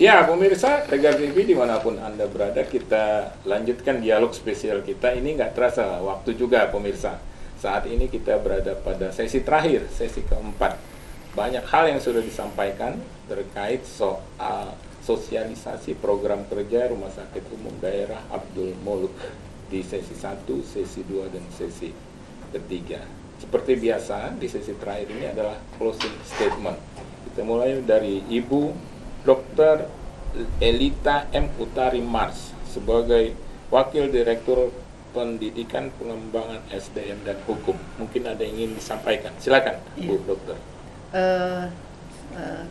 Ya, pemirsa Tegar TV dimanapun Anda berada, kita lanjutkan dialog spesial kita. Ini nggak terasa waktu juga pemirsa. Saat ini kita berada pada sesi terakhir, sesi keempat. Banyak hal yang sudah disampaikan terkait soal sosialisasi program kerja Rumah Sakit Umum Daerah Abdul Muluk di sesi 1, sesi 2, dan sesi ketiga. Seperti biasa, di sesi terakhir ini adalah closing statement. Kita mulai dari Ibu Dr. Elita M. Utari Mars sebagai Wakil Direktur Pendidikan Pengembangan SDM dan Hukum. Mungkin ada yang ingin disampaikan. Silakan, Bu Dokter.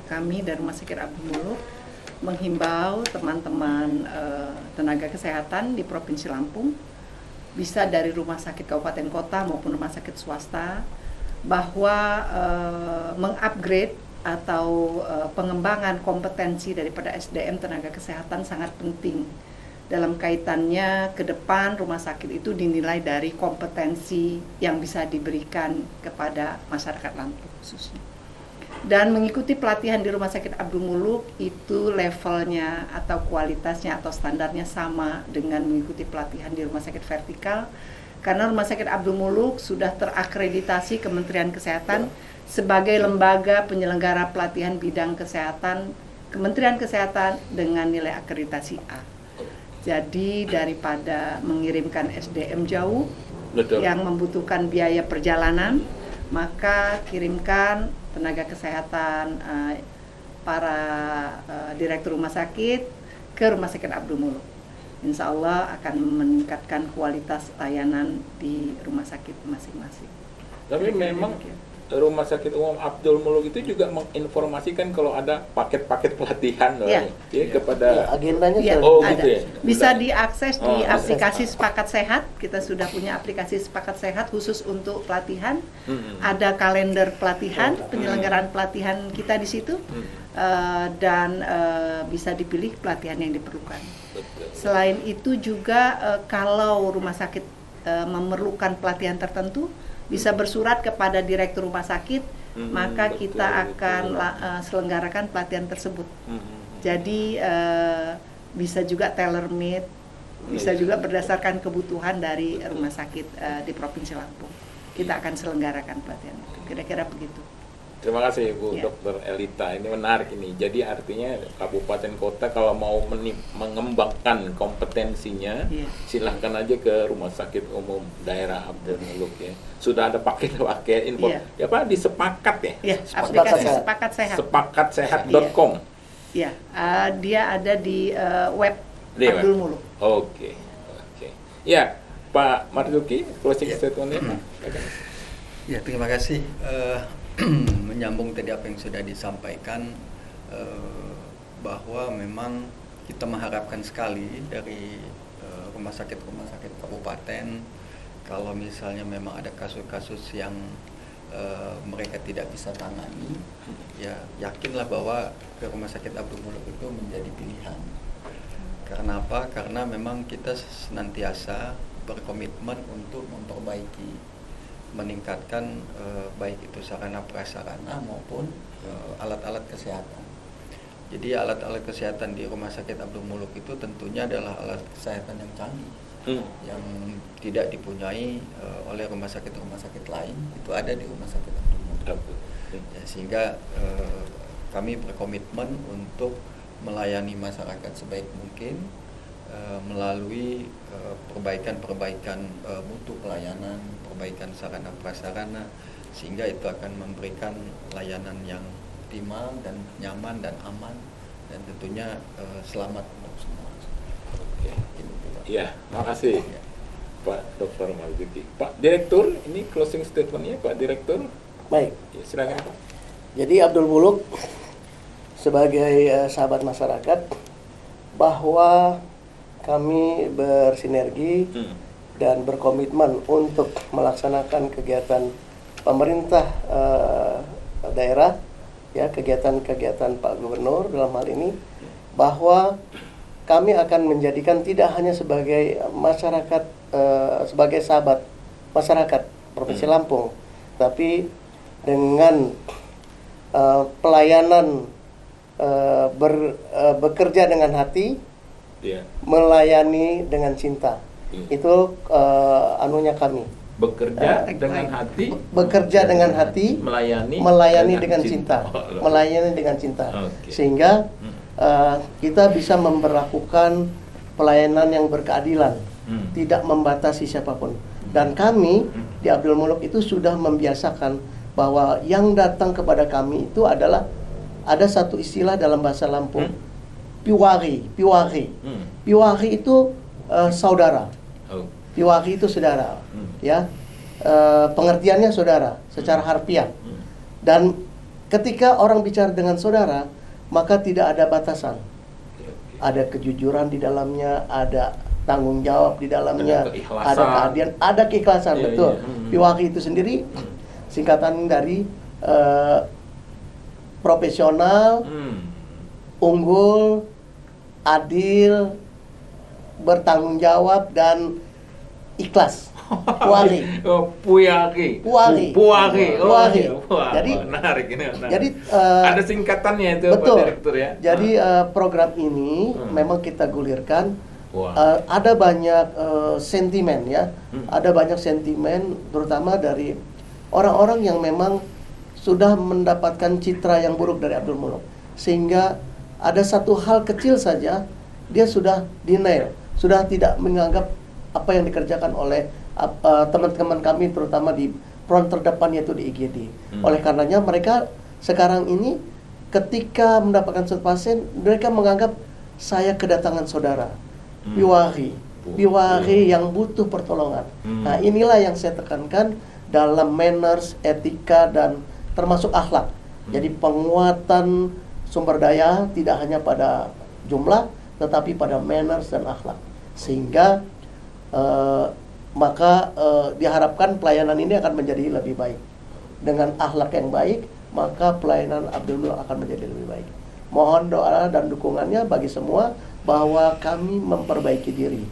Kami dari Rumah Sakit Abdul Muluk menghimbau teman-teman tenaga kesehatan di Provinsi Lampung, bisa dari rumah sakit kabupaten kota maupun rumah sakit swasta, bahwa mengupgrade atau pengembangan kompetensi daripada SDM tenaga kesehatan sangat penting dalam kaitannya ke depan. Rumah sakit itu dinilai dari kompetensi yang bisa diberikan kepada masyarakat Lampung khususnya. Dan mengikuti pelatihan di Rumah Sakit Abdul Muluk itu levelnya atau kualitasnya atau standarnya sama dengan mengikuti pelatihan di rumah sakit vertikal, karena Rumah Sakit Abdul Muluk sudah terakreditasi Kementerian Kesehatan sebagai lembaga penyelenggara pelatihan bidang kesehatan Kementerian Kesehatan dengan nilai akreditasi A. Jadi daripada mengirimkan SDM jauh, betul, yang membutuhkan biaya perjalanan, maka kirimkan tenaga kesehatan, para direktur rumah sakit ke Rumah Sakit Abdul Muluk. Insya Allah akan meningkatkan kualitas layanan di rumah sakit masing-masing. Tapi memang Rumah Sakit Umum Abdul Muluk itu juga menginformasikan kalau ada paket-paket pelatihan kepada agendanya ada. Gitu ya? Bisa diakses di aplikasi Sepakat Sehat. Kita sudah punya aplikasi Sepakat Sehat khusus untuk pelatihan. Ada kalender pelatihan, penyelenggaraan pelatihan kita di situ, dan bisa dipilih pelatihan yang diperlukan. Selain itu juga kalau rumah sakit memerlukan pelatihan tertentu, bisa bersurat kepada direktur rumah sakit, maka kita akan selenggarakan pelatihan tersebut. Jadi bisa juga tailor-made, bisa juga berdasarkan kebutuhan dari rumah sakit di Provinsi Lampung. Kita akan selenggarakan pelatihan itu, kira-kira begitu. Terima kasih Bu Dr. Elita, ini menarik ini. Jadi artinya kabupaten kota kalau mau mengembangkan kompetensinya, silahkan aja ke Rumah Sakit Umum Daerah Abdul Muluk ya. Sudah ada paket info di Sepakat ya. Aplikasi Sepakat Sehat. Sepakatsehat.com. Iya, dia ada di web Abdul Muluk. Oke. Ya, Pak Marzuki, closing statement-nya. Ya, terima kasih. Menyambung tadi apa yang sudah disampaikan, bahwa memang kita mengharapkan sekali dari rumah sakit kabupaten, kalau misalnya memang ada kasus-kasus yang mereka tidak bisa tangani, ya yakinlah bahwa ke Rumah Sakit Abdul Muluk itu menjadi pilihan. Karena apa? Karena memang kita senantiasa berkomitmen untuk memperbaiki, meningkatkan baik itu sarana prasarana maupun alat-alat kesehatan. Jadi alat-alat kesehatan di Rumah Sakit Abdul Muluk itu tentunya adalah alat kesehatan yang canggih, yang tidak dipunyai oleh rumah sakit lain, itu ada di Rumah Sakit Abdul Muluk. Ya, sehingga kami berkomitmen untuk melayani masyarakat sebaik mungkin melalui perbaikan mutu pelayanan, perbaikan sarana prasarana, sehingga itu akan memberikan layanan yang optimal dan nyaman dan aman, dan tentunya selamat untuk semua. Iya, makasih Pak Dr. Marzuki. Pak Direktur, ini closing statement-nya Pak Direktur. Baik. Ya, silakan Pak. Jadi Abdul Muluk sebagai sahabat masyarakat, bahwa kami bersinergi dan berkomitmen untuk melaksanakan kegiatan pemerintah daerah, ya, kegiatan-kegiatan Pak Gubernur dalam hal ini, bahwa kami akan menjadikan tidak hanya sebagai masyarakat, sebagai sahabat masyarakat Provinsi Lampung, tapi dengan pelayanan bekerja dengan hati, Iya. melayani dengan cinta. Itu anunya kami. Bekerja dengan hati, Bekerja dengan hati, melayani dengan cinta. Melayani dengan cinta. Oke. Sehingga kita bisa memperlakukan pelayanan yang berkeadilan, tidak membatasi siapapun. Dan kami di Abdul Muluk itu sudah membiasakan bahwa yang datang kepada kami itu adalah, ada satu istilah dalam bahasa Lampung, piwari. Piwari itu saudara. Piwari itu saudara, ya. Pengertiannya saudara secara harfiah. Dan ketika orang bicara dengan saudara, maka tidak ada batasan. Ada kejujuran di dalamnya, ada tanggung jawab di dalamnya, ada keadilan, ada keikhlasan, betul. Piwari itu sendiri singkatan dari profesional, unggul, adil, bertanggung jawab, dan ikhlas. Puari. Puari. Jadi menarik ini. Jadi ada singkatannya itu, betul. Pak Direktur ya. Jadi program ini memang kita gulirkan. Wah. Ada banyak sentimen ya. Ada banyak sentimen terutama dari orang-orang yang memang sudah mendapatkan citra yang buruk dari Abdul Muluk. Sehingga ada satu hal kecil saja dia sudah denial, sudah tidak menganggap apa yang dikerjakan oleh teman-teman kami terutama di front terdepan yaitu di IGD. Oleh karenanya mereka sekarang ini ketika mendapatkan satu pasien, mereka menganggap saya kedatangan saudara, piwari yang butuh pertolongan. Nah, inilah yang saya tekankan dalam manners, etika, dan termasuk akhlak. Jadi penguatan sumber daya tidak hanya pada jumlah, tetapi pada manners dan akhlak. Sehingga maka diharapkan pelayanan ini akan menjadi lebih baik. Dengan akhlak yang baik, maka pelayanan Abdul Muluk akan menjadi lebih baik. Mohon doa dan dukungannya bagi semua bahwa kami memperbaiki diri,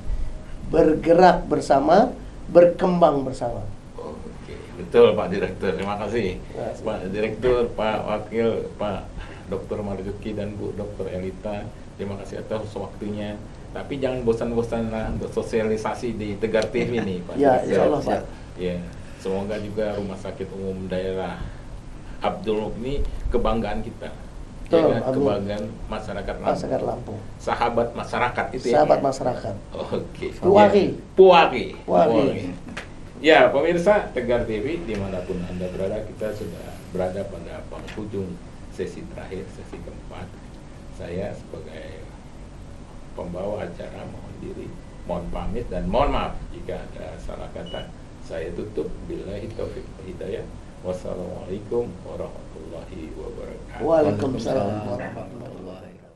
bergerak bersama, berkembang bersama. Oke, betul Pak Direktur. Terima kasih Pak Direktur, Pak Wakil, Pak Dr. Marzuki dan Bu Dr. Elita. Terima kasih atas waktunya. Tapi jangan bosan-bosan untuk sosialisasi di Tegar TV nih, Pak. Ya, insya Allah, Pak. Ya, semoga juga Rumah Sakit Umum Daerah Abdul Muluk ini kebanggaan kita. Betul, Ya kan? Kebanggaan masyarakat Lampung. Masyarakat Lampung. Sahabat masyarakat itu Sahabat ya. masyarakat. Oke. Puwari. Ya, pemirsa Tegar TV dimanapun Anda berada, kita sudah berada pada penghujung sesi terakhir, sesi keempat. Saya sebagai pembawa acara mohon pamit dan mohon maaf jika ada salah kata. Saya tutup billahi taufiq wal hidayah. Wassalamualaikum warahmatullahi wabarakatuh. Waalaikumsalam warahmatullahi wabarakatuh.